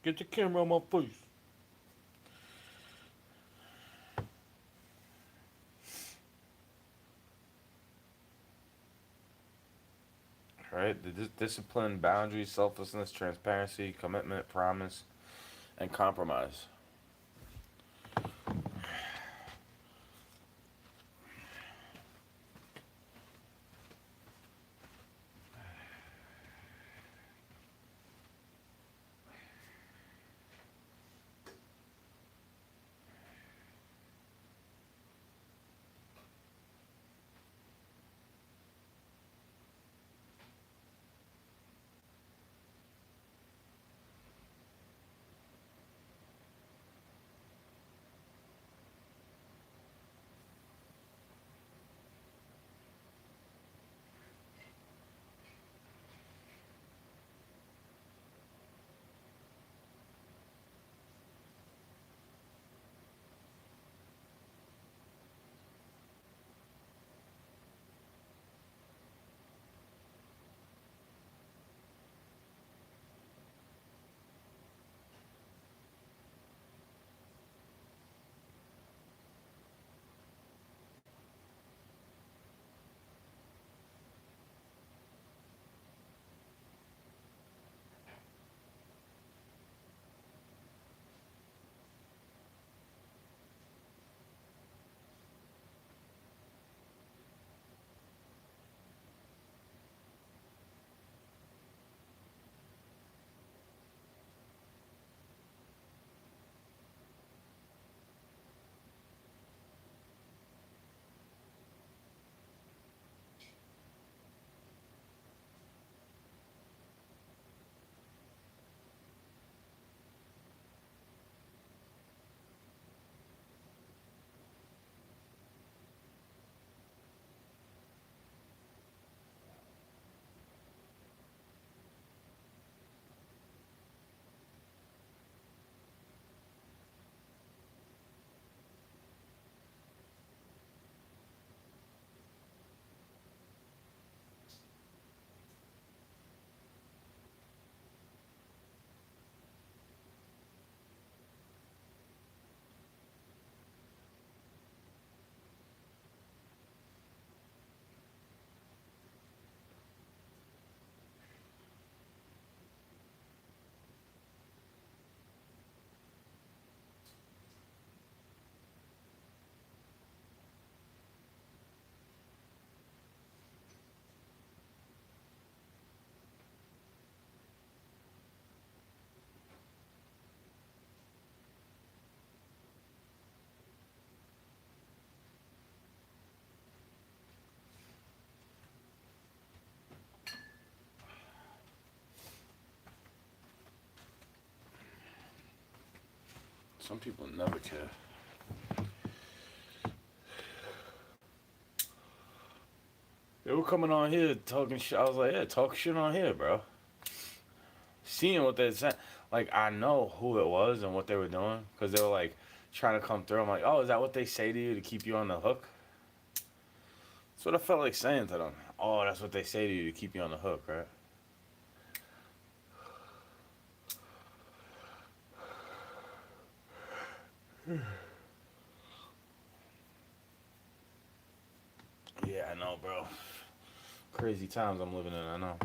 Get the camera on my face. Right? Discipline, boundaries, selflessness, transparency, commitment, promise, and compromise. Some people never care. They were coming on here talking shit. I was like, yeah, talk shit on here, bro. Seeing what they said, like I know who it was and what they were doing because they were like trying to come through. I'm like, oh, is that what they say to you to keep you on the hook? That's what I felt like saying to them. Oh, that's what they say to you to keep you on the hook, right? Yeah, I know, bro. Crazy times I'm living in. I know.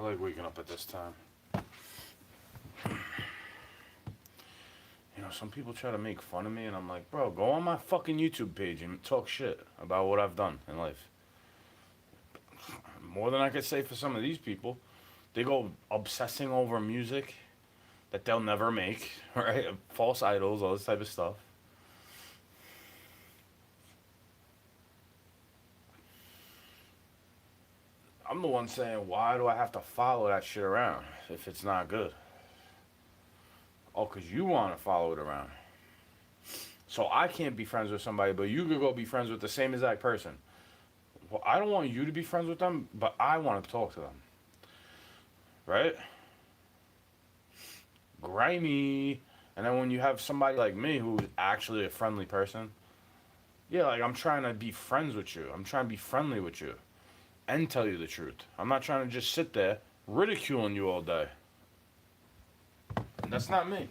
I like waking up at this time. You know, some people try to make fun of me, and I'm like, bro, go on my fucking YouTube page and talk shit about what I've done in life. More than I could say for some of these people. They go obsessing over music that they'll never make, right? False idols, all this type of stuff. I'm the one saying, why do I have to follow that shit around if it's not good? Oh, because you want to follow it around. So I can't be friends with somebody, but you could go be friends with the same exact person. Well, I don't want you to be friends with them, but I want to talk to them. Right? Grimy. And then when you have somebody like me who's actually a friendly person, yeah, like I'm trying to be friends with you. I'm trying to be friendly with you and tell you the truth. I'm not trying to just sit there ridiculing you all day. That's not me.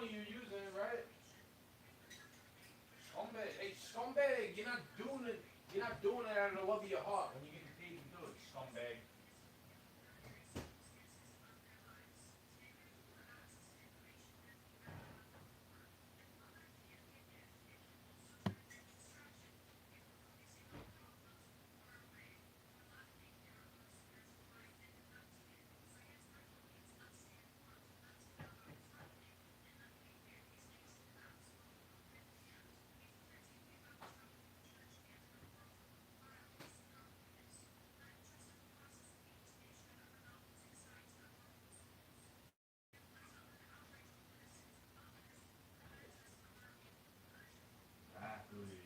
money you're using, right? Scumbag. Hey, scumbag, you're not doing it. You're not doing it out of the love of your heart when you get paid to do it, scumbag. Exactly.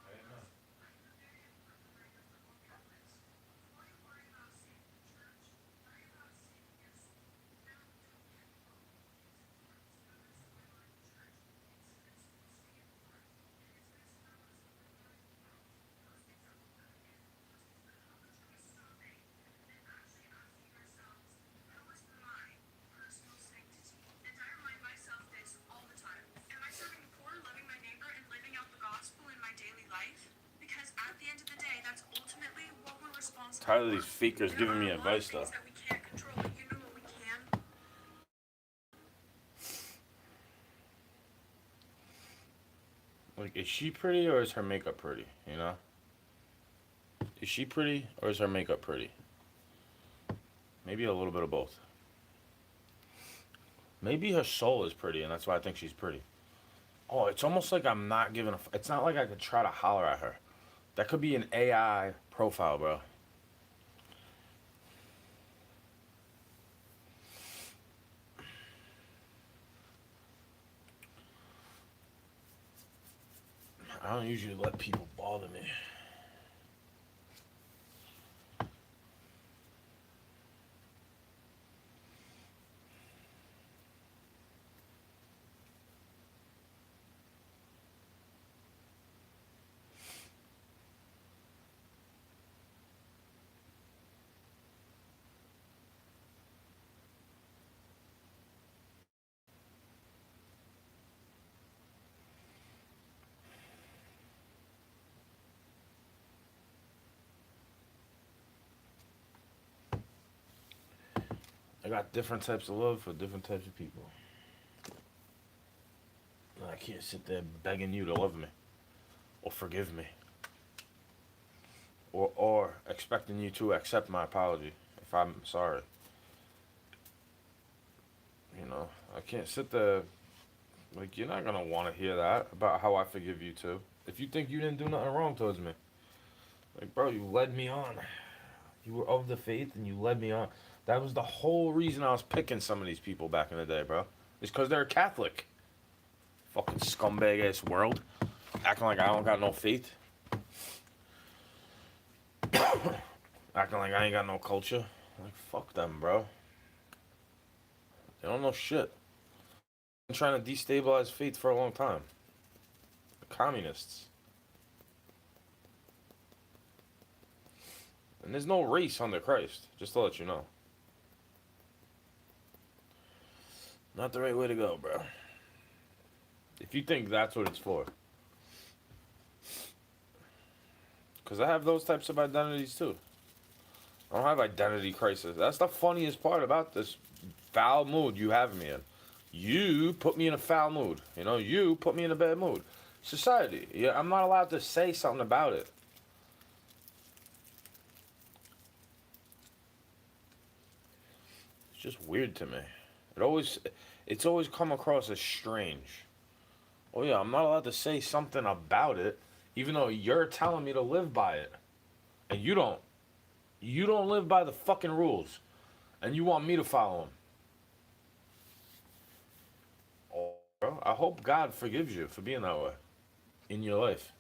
Amen. Tired of these fakers giving me advice though. Like, is she pretty or is her makeup pretty? You know? Is she pretty or is her makeup pretty? Maybe a little bit of both. Maybe her soul is pretty and that's why I think she's pretty. Oh, it's almost like I'm not giving a. It's not like I could try to holler at her. That could be an AI profile, bro. I don't usually let people bother me. I got different types of love for different types of people. And I can't sit there begging you to love me or forgive me or expecting you to accept my apology if I'm sorry. You know, I can't sit there like you're not gonna want to hear that about how I forgive you too. If you think you didn't do nothing wrong towards me, like bro, you led me on. You were of the faith and you led me on. That was the whole reason I was picking some of these people back in the day, bro. It's because they're Catholic. Fucking scumbag ass world. Acting like I don't got no faith. Acting like I ain't got no culture. Like, fuck them, bro. They don't know shit. Been trying to destabilize faith for a long time. The communists. And there's no race under Christ, just to let you know. Not the right way to go, bro. If you think that's what it's for. Because I have those types of identities too. I don't have identity crisis. That's the funniest part about this foul mood you have me in. You put me in a foul mood. You know, you put me in a bad mood. Society. Yeah, I'm not allowed to say something about it. It's just weird to me. It always, it's always come across as strange. Oh yeah, I'm not allowed to say something about it, even though you're telling me to live by it, and you don't. You don't live by the fucking rules, and you want me to follow them. Oh, bro, I hope God forgives you for being that way in your life.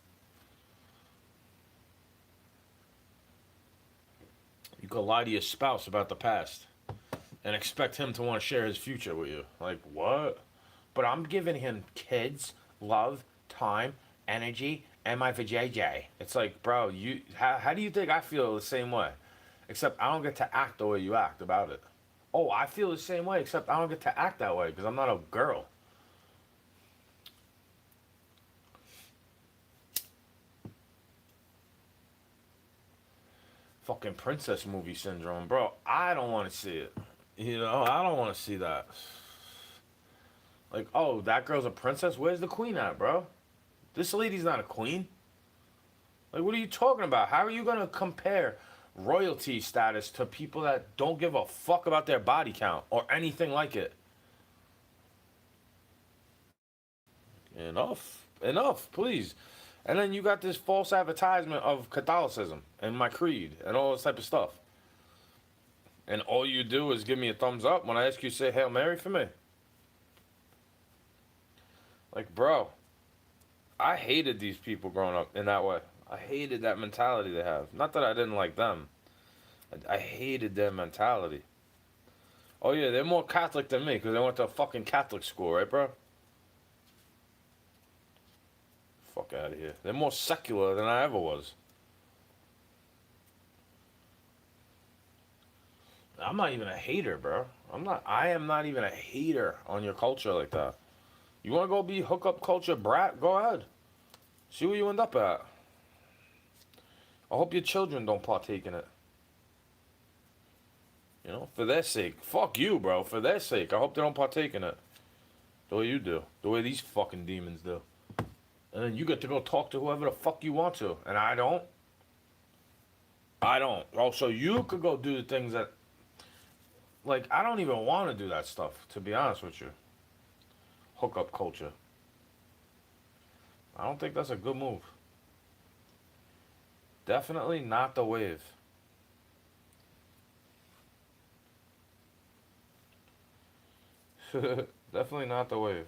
You could lie to your spouse about the past and expect him to want to share his future with you. Like, what? but I'm giving him kids, love, time, energy, and my vajayjay. It's like, bro, how do you think I feel the same way? Except I don't get to act the way you act about it. Oh, I feel the same way, except I don't get to act that way because I'm not a girl. Fucking princess movie syndrome, bro. I don't want to see it. I don't want to see that. Like, oh, that girl's a princess? Where's the queen at, bro? This lady's not a queen. Like, what are you talking about? How are you going to compare royalty status to people that don't give a fuck about their body count or anything like it? Enough. Enough, please. And then you got this false advertisement of Catholicism and my creed and all this type of stuff. And all you do is give me a thumbs up when I ask you to say Hail Mary for me. Like, bro, I hated these people growing up in that way. I hated that mentality they have. Not that I didn't like them. I hated their mentality. Oh, yeah, they're more Catholic than me because they went to a fucking Catholic school, right, bro? Fuck out of here. They're more secular than I ever was. I'm not even a hater, bro. I am not even a hater on your culture like that. You want to go be hookup culture brat? Go ahead. See where you end up at. I hope your children don't partake in it. For their sake. Fuck you, bro. For their sake. I hope they don't partake in it. The way you do. The way these fucking demons do. And then you get to go talk to whoever the fuck you want to. And I don't. I don't. Also, you could go do the things that... Like, I don't even want to do that stuff, to be honest with you. Hookup culture. I don't think that's a good move. Definitely not the wave. Definitely not the wave.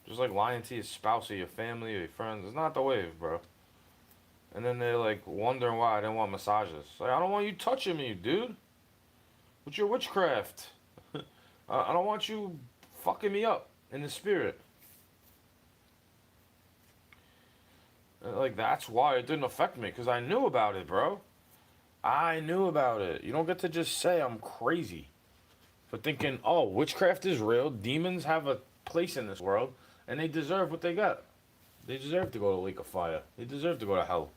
Just like lying to your spouse or your family or your friends. It's not the wave, bro. And then they're like wondering why I didn't want massages. Like, I don't want you touching me, dude. What's your witchcraft? I don't want you fucking me up in the spirit. And like, that's why it didn't affect me, because I knew about it, bro. I knew about it. You don't get to just say I'm crazy for thinking, oh, witchcraft is real. Demons have a place in this world, and they deserve what they got. They deserve to go to the lake of fire. They deserve to go to hell.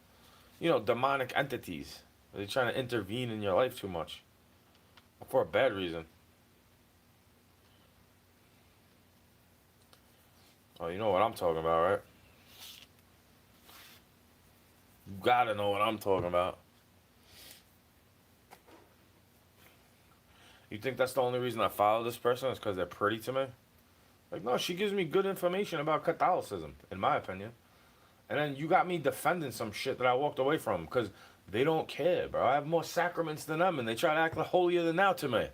Demonic entities. They're trying to intervene in your life too much. For a bad reason. Oh, you know what I'm talking about, right? You gotta know what I'm talking about. You think that's the only reason I follow this person is because they're pretty to me? Like, no, she gives me good information about Catholicism, in my opinion. And then you got me defending some shit that I walked away from because they don't care, bro. I have more sacraments than them, and they try to act holier than thou to me.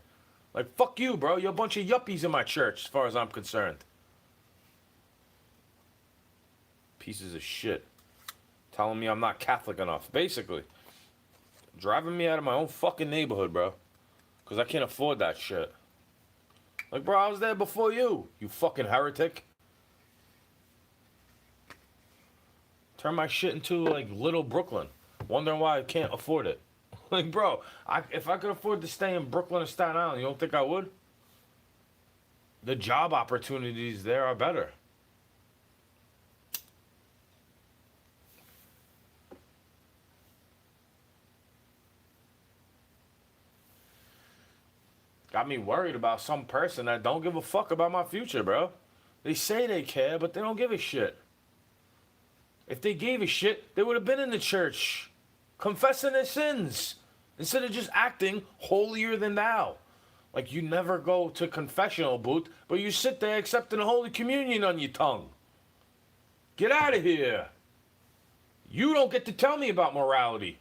Like, fuck you, bro. You're a bunch of yuppies in my church, as far as I'm concerned. Pieces of shit. Telling me I'm not Catholic enough, basically. Driving me out of my own fucking neighborhood, bro. Because I can't afford that shit. Like, bro, I was there before you fucking heretic. Turn my shit into, like, Little Brooklyn. Wondering why I can't afford it. Like, bro, if I could afford to stay in Brooklyn or Staten Island, you don't think I would? The job opportunities there are better. Got me worried about some person that don't give a fuck about my future, bro. They say they care, but they don't give a shit. If they gave a shit, they would have been in the church, confessing their sins, instead of just acting holier than thou. Like, you never go to confessional booth, but you sit there accepting the Holy Communion on your tongue. Get out of here. You don't get to tell me about morality.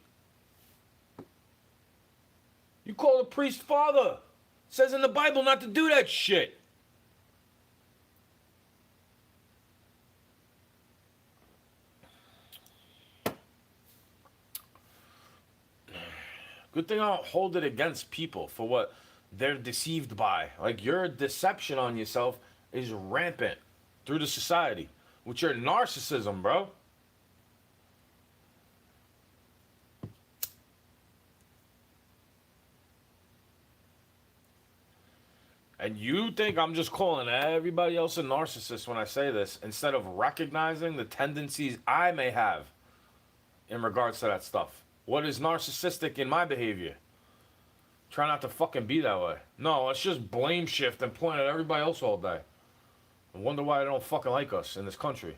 You call the priest father. It says in the Bible not to do that shit. Good thing I don't hold it against people for what they're deceived by. Like, your deception on yourself is rampant through the society with your narcissism, bro. And you think I'm just calling everybody else a narcissist when I say this, instead of recognizing the tendencies I may have in regards to that stuff. What is narcissistic in my behavior? Try not to fucking be that way. No, let's just blame shift and point at everybody else all day. I wonder why they don't fucking like us in this country.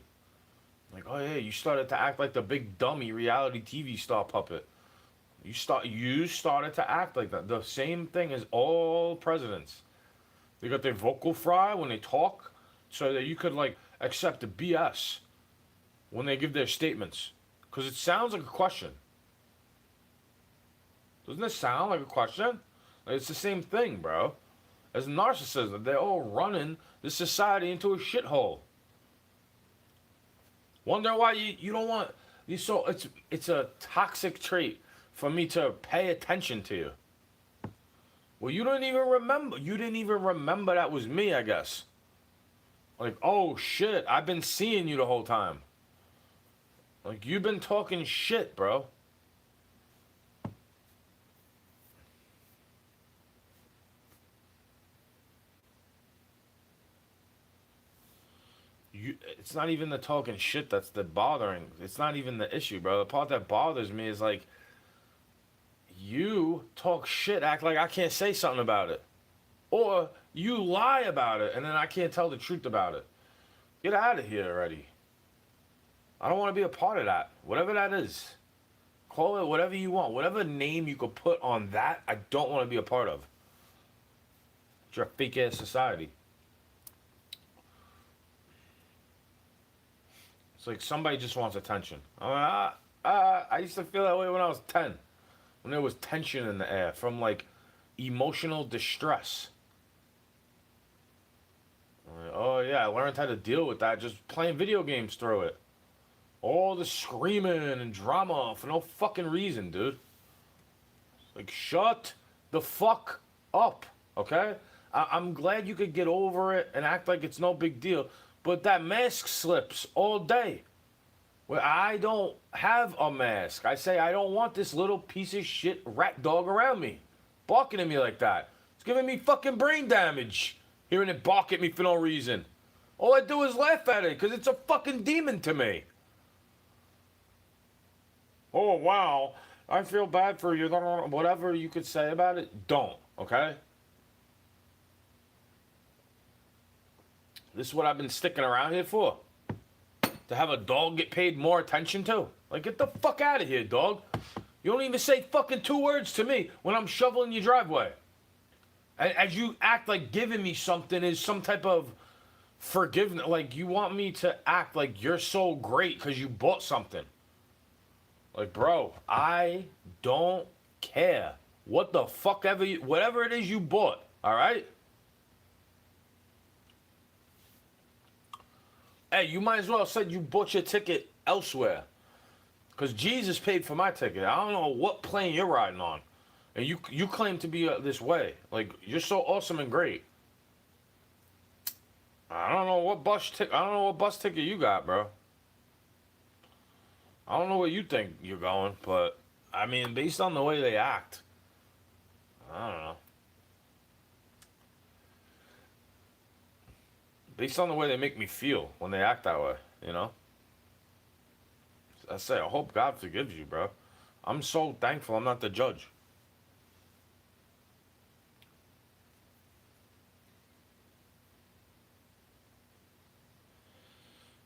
Like, oh yeah, you started to act like the big dummy reality TV star puppet. You started to act like that. The same thing as all presidents. They got their vocal fry when they talk, so that you could like accept the BS when they give their statements, because it sounds like a question. Doesn't it sound like a question? Like, it's the same thing, bro. As narcissism, they're all running the society into a shithole. Wonder why you don't want you. So it's a toxic trait for me to pay attention to you. Well, you didn't even remember. You didn't even remember that was me, I guess. Like, oh shit, I've been seeing you the whole time. Like, you've been talking shit, bro. It's not even the talking shit that's the bothering. It's not even the issue, bro. The part that bothers me is like, you talk shit, act like I can't say something about it. Or you lie about it, and then I can't tell the truth about it. Get out of here already. I don't want to be a part of that. Whatever that is. Call it whatever you want. Whatever name you could put on that, I don't want to be a part of. It's your fake-ass society. It's like somebody just wants attention. I used to feel that way when I was 10. When there was tension in the air from like emotional distress. Oh yeah, I learned how to deal with that just playing video games through it. All the screaming and drama for no fucking reason, dude. It's like, shut the fuck up, okay? I'm glad you could get over it and act like it's no big deal, but that mask slips all day. Where I don't have a mask. I say I don't want this little piece of shit rat dog around me, barking at me like that. It's giving me fucking brain damage, hearing it bark at me for no reason. All I do is laugh at it, because it's a fucking demon to me. Oh, wow. I feel bad for you. Whatever you could say about it, don't, okay? This is what I've been sticking around here for. To have a dog get paid more attention to? Like, get the fuck out of here, dog. You don't even say fucking 2 words to me when I'm shoveling your driveway. As you act like giving me something is some type of forgiveness. Like, you want me to act like you're so great because you bought something. Like, bro, I don't care. What the fuck ever whatever it is you bought, all right? Hey, you might as well have said you bought your ticket elsewhere. Because Jesus paid for my ticket. I don't know what plane you're riding on. And you claim to be this way. Like, you're so awesome and great. I don't know what bus ticket you got, bro. I don't know where you think you're going, but I mean, based on the way they act, I don't know. Based on the way they make me feel when they act that way, you know? I say, I hope God forgives you, bro. I'm so thankful I'm not the judge.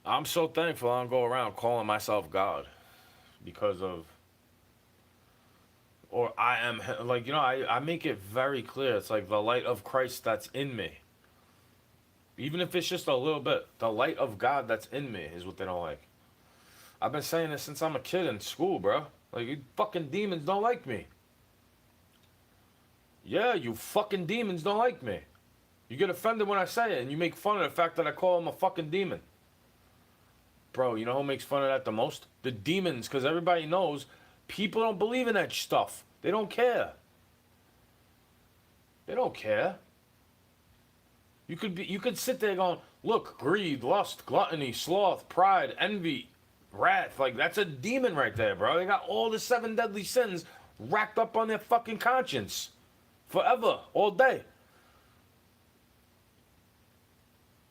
I'm so thankful I don't go around calling myself God because of, or I am, like, you know, I make it very clear. It's like the light of Christ that's in me. Even if it's just a little bit, the light of God that's in me is what they don't like. I've been saying this since I'm a kid in school, bro. Like, you fucking demons don't like me. Yeah, you fucking demons don't like me. You get offended when I say it, and you make fun of the fact that I call him a fucking demon. Bro, you know who makes fun of that the most? The demons, because everybody knows people don't believe in that stuff. They don't care. They don't care. You could sit there going, look, greed, lust, gluttony, sloth, pride, envy, wrath. Like, that's a demon right there, bro. They got all the 7 deadly sins racked up on their fucking conscience. Forever, all day.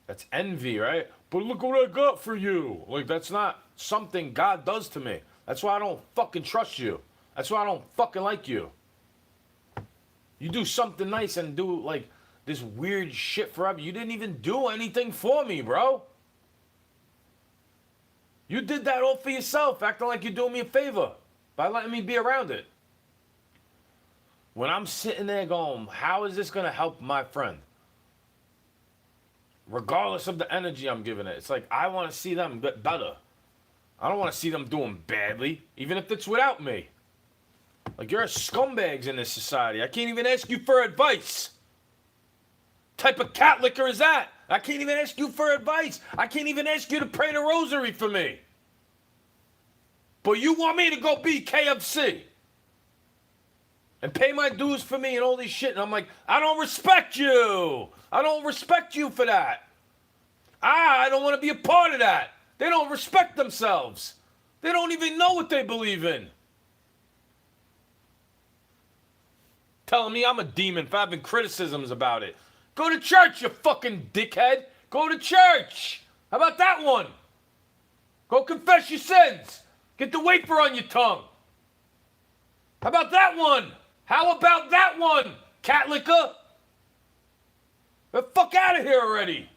That's envy, right? But look what I got for you. Like, that's not something God does to me. That's why I don't fucking trust you. That's why I don't fucking like you. You do something nice and do, like, this weird shit forever. You didn't even do anything for me, bro. You did that all for yourself, acting like you're doing me a favor by letting me be around it. When I'm sitting there going, how is this going to help my friend? Regardless of the energy I'm giving it. It's like, I want to see them get better. I don't want to see them doing badly, even if it's without me. Like, you're scumbags in this society. I can't even ask you for advice. Type of cat licker is that? I can't even ask you for advice. I can't even ask you to pray the rosary for me. But you want me to go be KFC and pay my dues for me and all this shit. And I'm like, I don't respect you. I don't respect you for that. I don't want to be a part of that. They don't respect themselves. They don't even know what they believe in. Telling me I'm a demon for having criticisms about it. Go to church, you fucking dickhead. Go to church. How about that one? Go confess your sins. Get the wafer on your tongue. How about that one? How about that one, cat licker? The fuck out of here already.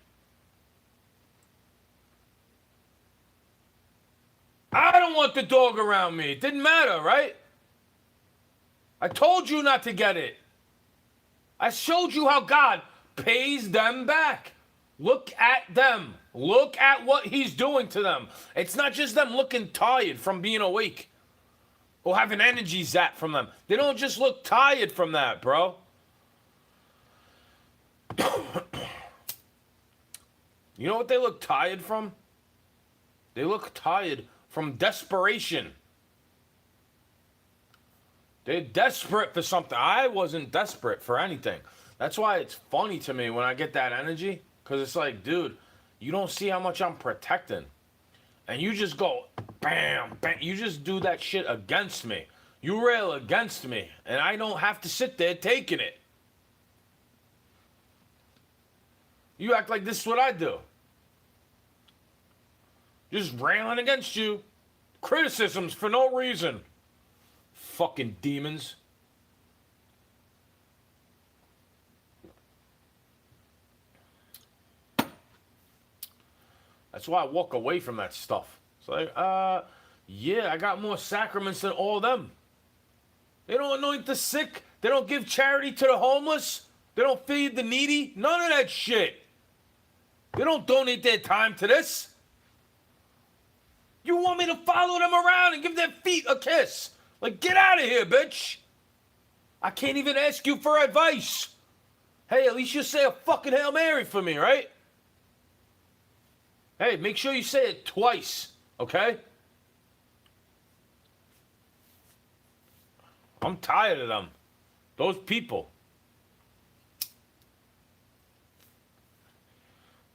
I don't want the dog around me. It didn't matter, right? I told you not to get it. I showed you how God pays them back. Look at them. Look at what he's doing to them. It's not just them looking tired from being awake or having energy zapped from them. They don't just look tired from that, bro. You know what they look tired from? They look tired from desperation. They're desperate for something. I wasn't desperate for anything. That's why it's funny to me when I get that energy. Because it's like, dude, you don't see how much I'm protecting. And you just go, bam, bam. You just do that shit against me. You rail against me. And I don't have to sit there taking it. You act like this is what I do. Just railing against you. Criticisms for no reason. Fucking demons. That's why I walk away from that stuff. It's like, yeah, I got more sacraments than all them. They don't anoint the sick. They don't give charity to the homeless. They don't feed the needy. None of that shit. They don't donate their time to this. You want me to follow them around and give their feet a kiss? Like, get out of here, bitch. I can't even ask you for advice. Hey, at least you say a fucking Hail Mary for me, right? Hey, make sure you say it twice, okay? I'm tired of them. Those people.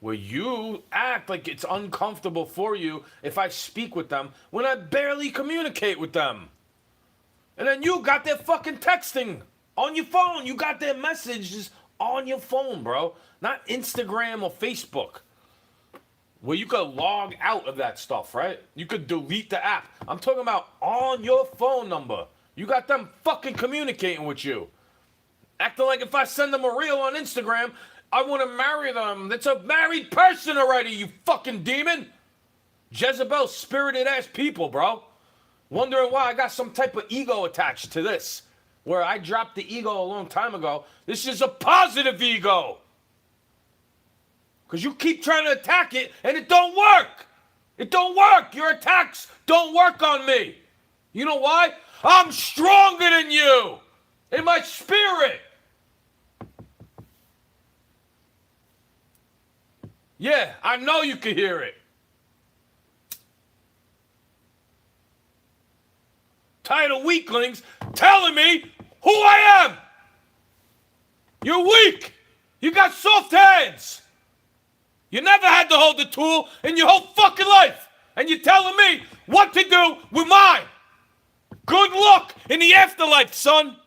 Where you act like it's uncomfortable for you if I speak with them when I barely communicate with them. And then you got their fucking texting on your phone. You got their messages on your phone, bro. Not Instagram or Facebook. Where you could log out of that stuff, right? You could delete the app. I'm talking about on your phone number. You got them fucking communicating with you. Acting like if I send them a reel on Instagram, I want to marry them. That's a married person already, you fucking demon. Jezebel spirited ass people, bro. Wondering why I got some type of ego attached to this. Where I dropped the ego a long time ago. This is a positive ego. Because you keep trying to attack it and it don't work. It don't work. Your attacks don't work on me. You know why? I'm stronger than you. In my spirit. Yeah, I know you can hear it. Tired of weaklings telling me who I am. You're weak. You got soft hands. You never had to hold the tool in your whole fucking life. And you're telling me what to do with mine. Good luck in the afterlife, son.